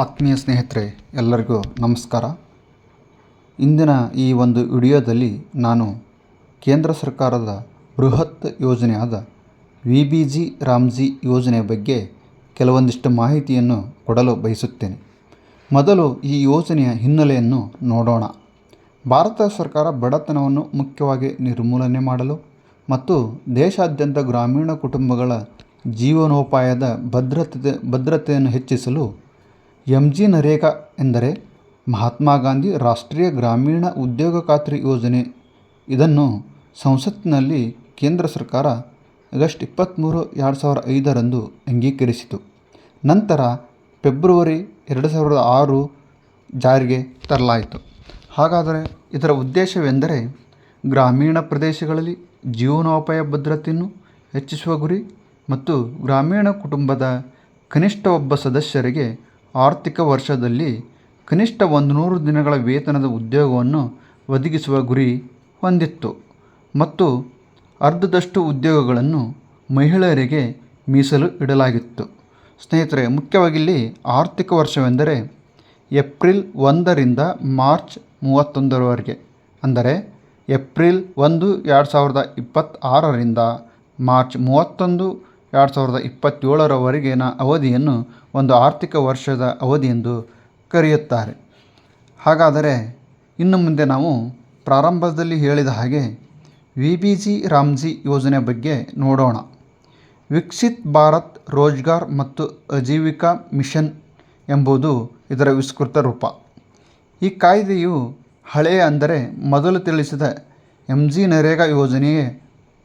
ಆತ್ಮೀಯ ಸ್ನೇಹಿತರೆ, ಎಲ್ಲರಿಗೂ ನಮಸ್ಕಾರ. ಇಂದಿನ ಈ ಒಂದು ವಿಡಿಯೋದಲ್ಲಿ ನಾನು ಕೇಂದ್ರ ಸರ್ಕಾರದ ಬೃಹತ್ ಯೋಜನೆಯಾದ ವಿಬಿಜಿ-ರಾಮ್ಜಿ ಯೋಜನೆಯ ಬಗ್ಗೆ ಕೆಲವೊಂದಿಷ್ಟು ಮಾಹಿತಿಯನ್ನು ಕೊಡಲು ಬಯಸುತ್ತೇನೆ. ಮೊದಲು ಈ ಯೋಜನೆಯ ಹಿನ್ನೆಲೆಯನ್ನು ನೋಡೋಣ. ಭಾರತ ಸರ್ಕಾರ ಬಡತನವನ್ನು ಮುಖ್ಯವಾಗಿ ನಿರ್ಮೂಲನೆ ಮಾಡಲು ಮತ್ತು ದೇಶಾದ್ಯಂತ ಗ್ರಾಮೀಣ ಕುಟುಂಬಗಳ ಜೀವನೋಪಾಯದ ಭದ್ರತೆಯನ್ನು ಹೆಚ್ಚಿಸಲು MGNREGA ಎಂದರೆ ಮಹಾತ್ಮ ಗಾಂಧಿ ರಾಷ್ಟ್ರೀಯ ಗ್ರಾಮೀಣ ಉದ್ಯೋಗ ಖಾತ್ರಿ ಯೋಜನೆ, ಇದನ್ನು ಸಂಸತ್ತಿನಲ್ಲಿ ಕೇಂದ್ರ ಸರ್ಕಾರ ಆಗಸ್ಟ್ 23, 2005 ಅಂಗೀಕರಿಸಿತು. ನಂತರ ಫೆಬ್ರವರಿ 2006 ಜಾರಿಗೆ ತರಲಾಯಿತು. ಹಾಗಾದರೆ ಇದರ ಉದ್ದೇಶವೆಂದರೆ ಗ್ರಾಮೀಣ ಪ್ರದೇಶಗಳಲ್ಲಿ ಜೀವನೋಪಾಯ ಭದ್ರತೆಯನ್ನು ಹೆಚ್ಚಿಸುವ ಗುರಿ ಮತ್ತು ಗ್ರಾಮೀಣ ಕುಟುಂಬದ ಕನಿಷ್ಠ ಒಬ್ಬ ಸದಸ್ಯರಿಗೆ ಆರ್ಥಿಕ ವರ್ಷದಲ್ಲಿ ಕನಿಷ್ಠ 100 ದಿನಗಳ ವೇತನದ ಉದ್ಯೋಗವನ್ನು ಒದಗಿಸುವ ಗುರಿ ಹೊಂದಿತ್ತು ಮತ್ತು ಅರ್ಧದಷ್ಟು ಉದ್ಯೋಗಗಳನ್ನು ಮಹಿಳೆಯರಿಗೆ ಮೀಸಲು ಇಡಲಾಗಿತ್ತು. ಸ್ನೇಹಿತರೆ, ಮುಖ್ಯವಾಗಿ ಇಲ್ಲಿ ಆರ್ಥಿಕ ವರ್ಷವೆಂದರೆ ಏಪ್ರಿಲ್ 1ರಿಂದ ಮಾರ್ಚ್ 31ರವರೆಗೆ, ಅಂದರೆ ಏಪ್ರಿಲ್ 1, 2026ರಿಂದ ಮಾರ್ಚ್ 31, 2027ರವರೆಗಿನ ಅವಧಿಯನ್ನು ಒಂದು ಆರ್ಥಿಕ ವರ್ಷದ ಅವಧಿ ಎಂದು ಕರೆಯುತ್ತಾರೆ. ಹಾಗಾದರೆ ಇನ್ನು ಮುಂದೆ ನಾವು ಪ್ರಾರಂಭದಲ್ಲಿ ಹೇಳಿದ ಹಾಗೆ ವಿಬಿಜಿ-ರಾಮ್ಜಿ ಯೋಜನೆ ಬಗ್ಗೆ ನೋಡೋಣ. ವಿಕಸಿತ್ ಭಾರತ್ ರೋಜ್ಗಾರ್ ಮತ್ತು ಆಜೀವಿಕಾ ಮಿಷನ್ ಎಂಬುದು ಇದರ ವಿಸ್ತೃತ ರೂಪ. ಈ ಕಾಯ್ದೆಯು ಹಳೆಯ, ಅಂದರೆ ಮೊದಲು ತಿಳಿಸಿದ MGNREGA ಯೋಜನೆಯೇ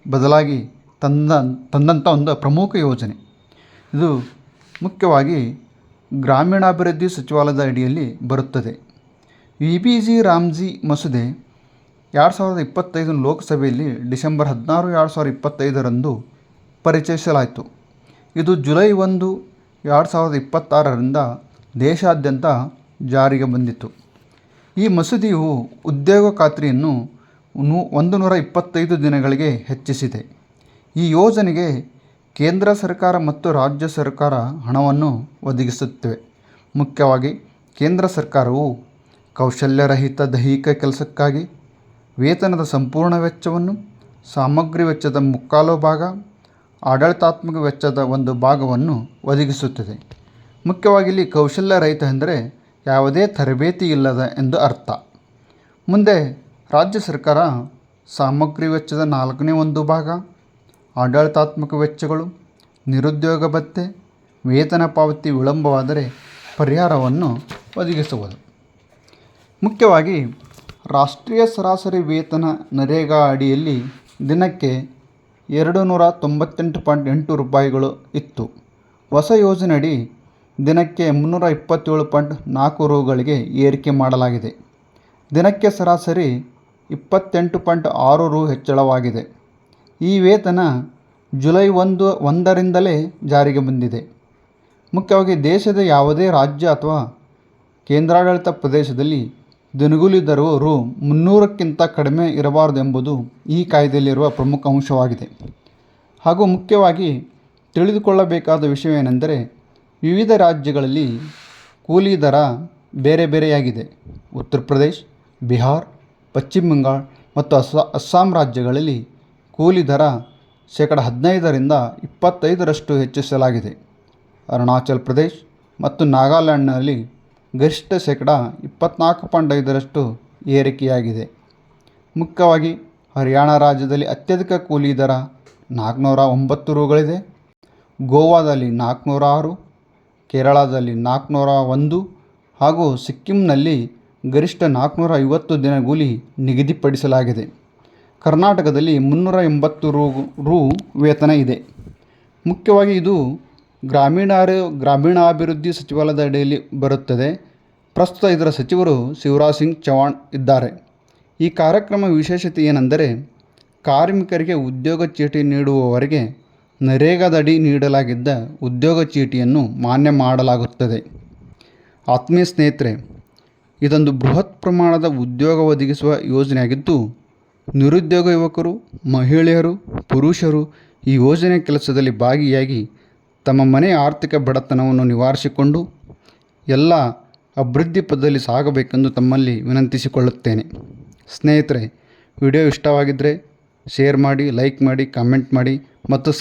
ಬದಲಾಗಿ ತಂದಂಥ ಒಂದು ಪ್ರಮುಖ ಯೋಜನೆ. ಇದು ಮುಖ್ಯವಾಗಿ ಗ್ರಾಮೀಣಾಭಿವೃದ್ಧಿ ಸಚಿವಾಲಯದ ಅಡಿಯಲ್ಲಿ ಬರುತ್ತದೆ. ವಿಬಿಜಿ-ರಾಮ್ಜಿ ಮಸೂದೆ 2025 ಲೋಕಸಭೆಯಲ್ಲಿ ಡಿಸೆಂಬರ್ 16, 2025 ಪರಿಚಯಿಸಲಾಯಿತು. ಇದು ಜುಲೈ 1, 2026ರಿಂದ ದೇಶಾದ್ಯಂತ ಜಾರಿಗೆ ಬಂದಿತು. ಈ ಮಸೂದೆಯು ಉದ್ಯೋಗ ಖಾತ್ರಿಯನ್ನು 125 ದಿನಗಳಿಗೆ ಹೆಚ್ಚಿಸಿದೆ. ಈ ಯೋಜನೆಗೆ ಕೇಂದ್ರ ಸರ್ಕಾರ ಮತ್ತು ರಾಜ್ಯ ಸರ್ಕಾರ ಹಣವನ್ನು ಒದಗಿಸುತ್ತಿವೆ. ಮುಖ್ಯವಾಗಿ ಕೇಂದ್ರ ಸರ್ಕಾರವು ಕೌಶಲ್ಯರಹಿತ ದೈಹಿಕ ಕೆಲಸಕ್ಕಾಗಿ ವೇತನದ ಸಂಪೂರ್ಣ ವೆಚ್ಚವನ್ನು, ಸಾಮಗ್ರಿ ವೆಚ್ಚದ ಮುಕ್ಕಾಲು ಭಾಗ, ಆಡಳಿತಾತ್ಮಕ ವೆಚ್ಚದ ಒಂದು ಭಾಗವನ್ನು ಒದಗಿಸುತ್ತದೆ. ಮುಖ್ಯವಾಗಿ ಇಲ್ಲಿ ಕೌಶಲ್ಯರಹಿತ ಎಂದರೆ ಯಾವುದೇ ತರಬೇತಿ ಇಲ್ಲದ ಎಂದು ಅರ್ಥ. ಮುಂದೆ ರಾಜ್ಯ ಸರ್ಕಾರ ಸಾಮಗ್ರಿ ವೆಚ್ಚದ 1/4 ಭಾಗ, ಆಡಳಿತಾತ್ಮಕ ವೆಚ್ಚಗಳು, ನಿರುದ್ಯೋಗ ಭತ್ಯೆ, ವೇತನ ಪಾವತಿ ವಿಳಂಬವಾದರೆ ಪರಿಹಾರವನ್ನು ಒದಗಿಸುವುದು. ಮುಖ್ಯವಾಗಿ ರಾಷ್ಟ್ರೀಯ ಸರಾಸರಿ ವೇತನ ನರೇಗಾ ಅಡಿಯಲ್ಲಿ ದಿನಕ್ಕೆ 298.8 ರೂಪಾಯಿಗಳು ಇತ್ತು. ಹೊಸ ಯೋಜನೆಯಡಿ ದಿನಕ್ಕೆ 327.4 ರೂಗಳಿಗೆ ಏರಿಕೆ ಮಾಡಲಾಗಿದೆ. ದಿನಕ್ಕೆ ಸರಾಸರಿ 28.6 ರೂ ಹೆಚ್ಚಳವಾಗಿದೆ. ಈ ವೇತನ ಜುಲೈ 1ರಿಂದಲೇ ಜಾರಿಗೆ ಬಂದಿದೆ. ಮುಖ್ಯವಾಗಿ ದೇಶದ ಯಾವುದೇ ರಾಜ್ಯ ಅಥವಾ ಕೇಂದ್ರಾಡಳಿತ ಪ್ರದೇಶದಲ್ಲಿ ದಿನಗೂಲಿ ದರವು ರೂ. 300ಕ್ಕಿಂತ ಕಡಿಮೆ ಇರಬಾರದು ಎಂಬುದು ಈ ಕಾಯ್ದೆಯಲ್ಲಿರುವ ಪ್ರಮುಖ ಅಂಶವಾಗಿದೆ. ಹಾಗೂ ಮುಖ್ಯವಾಗಿ ತಿಳಿದುಕೊಳ್ಳಬೇಕಾದ ವಿಷಯವೇನೆಂದರೆ ವಿವಿಧ ರಾಜ್ಯಗಳಲ್ಲಿ ಕೂಲಿ ದರ ಬೇರೆ ಬೇರೆಯಾಗಿದೆ. ಉತ್ತರ ಪ್ರದೇಶ, ಬಿಹಾರ್, ಪಶ್ಚಿಮ ಬಂಗಾಳ ಮತ್ತು ಅಸ್ಸಾಂ ರಾಜ್ಯಗಳಲ್ಲಿ ಕೂಲಿ ದರ 15% 25% ಹೆಚ್ಚಿಸಲಾಗಿದೆ. ಅರುಣಾಚಲ ಪ್ರದೇಶ ಮತ್ತು ನಾಗಾಲ್ಯಾಂಡ್ನಲ್ಲಿ ಗರಿಷ್ಠ 24.5% ಏರಿಕೆಯಾಗಿದೆ. ಮುಖ್ಯವಾಗಿ ಹರಿಯಾಣ ರಾಜ್ಯದಲ್ಲಿ ಅತ್ಯಧಿಕ ಕೂಲಿ ದರ 409 ರೂಗಳಿದೆ. ಗೋವಾದಲ್ಲಿ 406, ಕೇರಳದಲ್ಲಿ 401 ಹಾಗೂ ಸಿಕ್ಕಿಂನಲ್ಲಿ ಗರಿಷ್ಠ 450 ದಿನಗೂಲಿ ನಿಗದಿಪಡಿಸಲಾಗಿದೆ. ಕರ್ನಾಟಕದಲ್ಲಿ 380 ರೂ ವೇತನ ಇದೆ. ಮುಖ್ಯವಾಗಿ ಇದು ಗ್ರಾಮೀಣಾಭಿವೃದ್ಧಿ ಸಚಿವಾಲಯದ ಅಡಿಯಲ್ಲಿ ಬರುತ್ತದೆ. ಪ್ರಸ್ತುತ ಇದರ ಸಚಿವರು ಶಿವರಾಜ್ ಸಿಂಗ್ ಚೌಹಾಣ್ ಇದ್ದಾರೆ. ಈ ಕಾರ್ಯಕ್ರಮ ವಿಶೇಷತೆ ಏನೆಂದರೆ ಕಾರ್ಮಿಕರಿಗೆ ಉದ್ಯೋಗ ಚೀಟಿ ನೀಡುವವರೆಗೆ ನರೇಗಾದಡಿ ನೀಡಲಾಗಿದ್ದ ಉದ್ಯೋಗ ಚೀಟಿಯನ್ನು ಮಾನ್ಯ ಮಾಡಲಾಗುತ್ತದೆ. ಆತ್ಮೀಯ ಸ್ನೇಹಿತರೆ, ಇದೊಂದು ಬೃಹತ್ ಪ್ರಮಾಣದ ಉದ್ಯೋಗ ಒದಗಿಸುವ ಯೋಜನೆಯಾಗಿದ್ದು ನಿರುದ್ಯೋಗ ಯುವಕರು, ಮಹಿಳೆಯರು, ಪುರುಷರು ಈ ಯೋಜನೆ ಕೆಲಸದಲ್ಲಿ ಭಾಗಿಯಾಗಿ ತಮ್ಮ ಮನೆಯ ಆರ್ಥಿಕ ಬಡತನವನ್ನು ನಿವಾರಿಸಿಕೊಂಡು ಎಲ್ಲ ಅಭಿವೃದ್ಧಿ ಪಥದಲ್ಲಿ ಸಾಗಬೇಕೆಂದು ತಮ್ಮಲ್ಲಿ ವಿನಂತಿಸಿಕೊಳ್ಳುತ್ತೇನೆ. ಸ್ನೇಹಿತರೆ, ವಿಡಿಯೋ ಇಷ್ಟವಾಗಿದ್ದರೆ ಶೇರ್ ಮಾಡಿ, ಲೈಕ್ ಮಾಡಿ, ಕಾಮೆಂಟ್ ಮಾಡಿ ಮತ್ತು